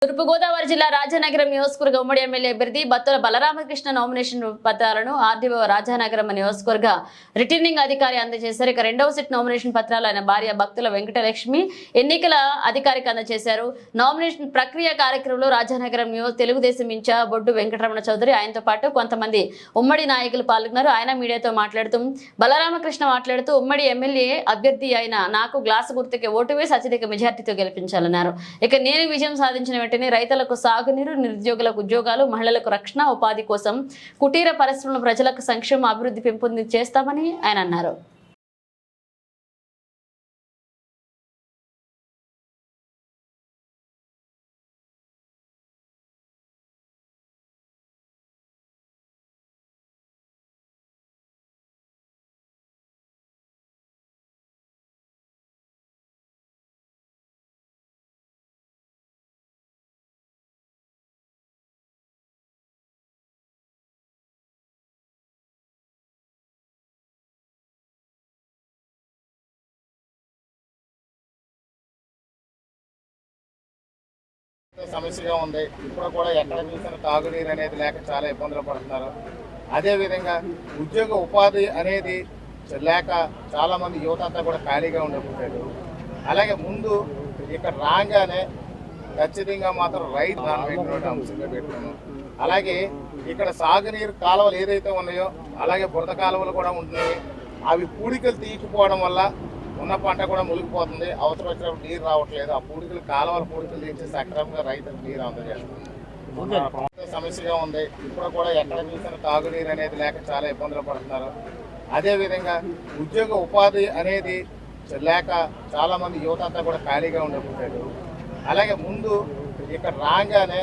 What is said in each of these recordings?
తూర్పుగోదావరి జిల్లా రాజానగరం నియోజకవర్గ ఉమ్మడి ఎమ్మెల్యే అభ్యర్థి బత్తుల బలరామకృష్ణ నామినేషన్ పత్రాలను ఆర్డీఓ రాజానగరం నియోజకవర్గ రిటర్నింగ్ అధికారి అందజేశారు. ఇక రెండవ సెట్ నామినేషన్ పత్రాలు ఆయన భార్య భక్తుల వెంకటలక్ష్మి ఎన్నికల అధికారికి అందజేశారు. నామినేషన్ ప్రక్రియ కార్యక్రమంలో రాజానగరం తెలుగుదేశం ఇన్ఛార్జ్ బొడ్డు వెంకటరమణ చౌదరి ఆయనతో పాటు కొంతమంది ఉమ్మడి నాయకులు పాల్గొన్నారు. ఆయన మీడియాతో మాట్లాడుతూ బలరామకృష్ణ మాట్లాడుతూ ఉమ్మడి ఎమ్మెల్యే అభ్యర్థి అయిన నాకు గ్లాసు గుర్తుకి ఓటు వేసి అత్యధిక మెజార్టీతో గెలిపించాలన్నారు. ఇక నేను విజయం సాధించిన రైతులకు సాగునీరు, నిరుద్యోగులకు ఉద్యోగాలు, మహిళలకు రక్షణ, ఉపాధి కోసం కుటీర పరిశ్రమల ప్రజలకు సంక్షేమ అభివృద్ధి పెంపొందించి చేస్తామని ఆయన అన్నారు. సమస్యగా ఉంది. ఇప్పుడు కూడా ఎక్కడ చూసిన తాగునీరు అనేది లేక చాలా ఇబ్బందులు పడుతున్నారు. అదేవిధంగా ఉద్యోగ ఉపాధి అనేది లేక చాలామంది యువత అంతా కూడా ఖాళీగా ఉండిపోయారు. అలాగే ముందు ఇక్కడ రాగానే ఖచ్చితంగా మాత్రం రైతు నానబెట్టినటువంటి అంశంగా పెట్టుకున్నాం. అలాగే ఇక్కడ సాగునీరు కాలువలు ఏదైతే ఉన్నాయో అలాగే బురద కాలువలు కూడా ఉంటున్నాయి. అవి పూడికలు తీయకపోవడం వల్ల ఉన్న పంట కూడా మునిగిపోతుంది. అవసరం వచ్చినప్పుడు నీరు రావట్లేదు. ఆ పూడికలు కాలువల పూడికలు తీసి సక్రమంగా రైతులకు నీరు అందజేస్తుంది. సమస్యగా ఉంది. ఇప్పుడు కూడా ఎక్కడ చూసిన తాగునీరు అనేది లేక చాలా ఇబ్బందులు పడుతున్నారు. అదేవిధంగా ఉద్యోగ ఉపాధి అనేది లేక చాలామంది యువత అంతా కూడా ఖాళీగా ఉండిపోయారు. అలాగే ముందు ఇక్కడ రాగానే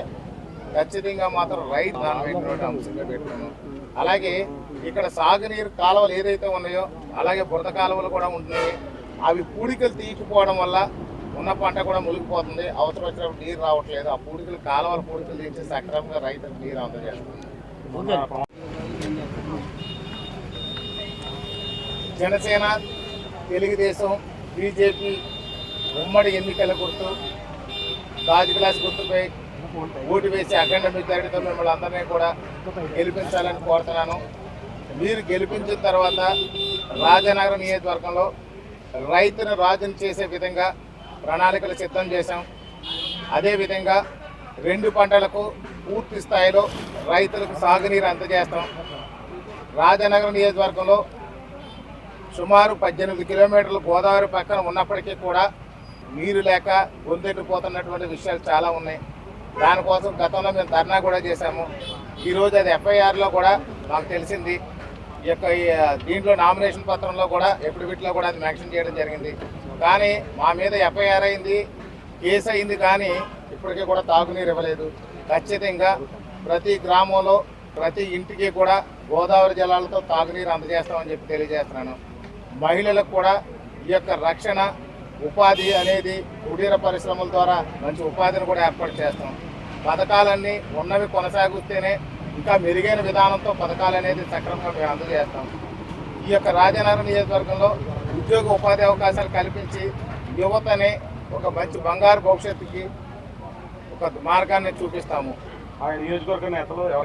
ఖచ్చితంగా మాత్రం రైతు నానబెట్టినటువంటి అంశంగా పెట్టుకున్నాం. అలాగే ఇక్కడ సాగునీరు కాలువలు ఏదైతే ఉన్నాయో అలాగే బురద కాలువలు కూడా ఉంటున్నాయి. అవి పూడికలు తీయకపోవడం వల్ల ఉన్న పంట కూడా మునిగిపోతుంది. అవసరం వచ్చినప్పుడు నీరు రావట్లేదు. ఆ పూడికలు కాలువల పూడికలు తీసి సక్రమంగా రైతులకు నీరు అందజేస్తుంది. జనసేన, తెలుగుదేశం, బీజేపీ ఉమ్మడి ఎన్నికల గుర్తు గాజు గ్లాస్ గుర్తుపై ఓటు వేసి అఖండ మెజారిటీతో మిమ్మల్ని అందరినీ కూడా గెలిపించాలని కోరుతున్నాను. మీరు గెలిపించిన తర్వాత రాజానగరం నియోజకవర్గంలో రైతును రాజును చేసే విధంగా ప్రణాళికలు సిద్ధం చేశాం. అదేవిధంగా 2 పంటలకు పూర్తి స్థాయిలో రైతులకు సాగునీరు అందజేస్తాం. రాజానగరం నియోజకవర్గంలో సుమారు 18 కిలోమీటర్లు గోదావరి పక్కన ఉన్నప్పటికీ కూడా నీరు లేక గొంతెట్టిపోతున్నటువంటి విషయాలు చాలా ఉన్నాయి. దానికోసం గతంలో మేము ధర్నా కూడా చేశాము. ఈరోజు అది ఎఫ్ఐఆర్లో కూడా మాకు తెలిసింది. ఈ యొక్క దీంట్లో నామినేషన్ పత్రంలో కూడా ఎఫిడవిట్లో కూడా అది మెన్షన్ చేయడం జరిగింది. కానీ మా మీద ఎఫ్ఐఆర్ అయింది, కేసు అయింది, కానీ ఇప్పటికీ కూడా తాగునీరు ఇవ్వలేదు. ఖచ్చితంగా ప్రతి గ్రామంలో ప్రతి ఇంటికి కూడా గోదావరి జలాలతో తాగునీరు అందజేస్తామని చెప్పి తెలియజేస్తున్నాను. మహిళలకు కూడా ఈ యొక్క రక్షణ, ఉపాధి అనేది కుటీర పరిశ్రమల ద్వారా మంచి ఉపాధిని కూడా ఏర్పాటు చేస్తాం. పథకాలన్నీ ఉన్నవి కొనసాగిస్తేనే ఇంకా మెరుగైన విధానంతో పథకాలు అనేది సక్రమంగా మేము అందజేస్తాం. ఈ యొక్క రాజానగరం నియోజకవర్గంలో ఉద్యోగ ఉపాధి అవకాశాలు కల్పించి యువతని ఒక మంచి బంగారు భవిష్యత్తుకి ఒక మార్గాన్ని చూపిస్తాము. ఆ నియోజకవర్గ నేతలు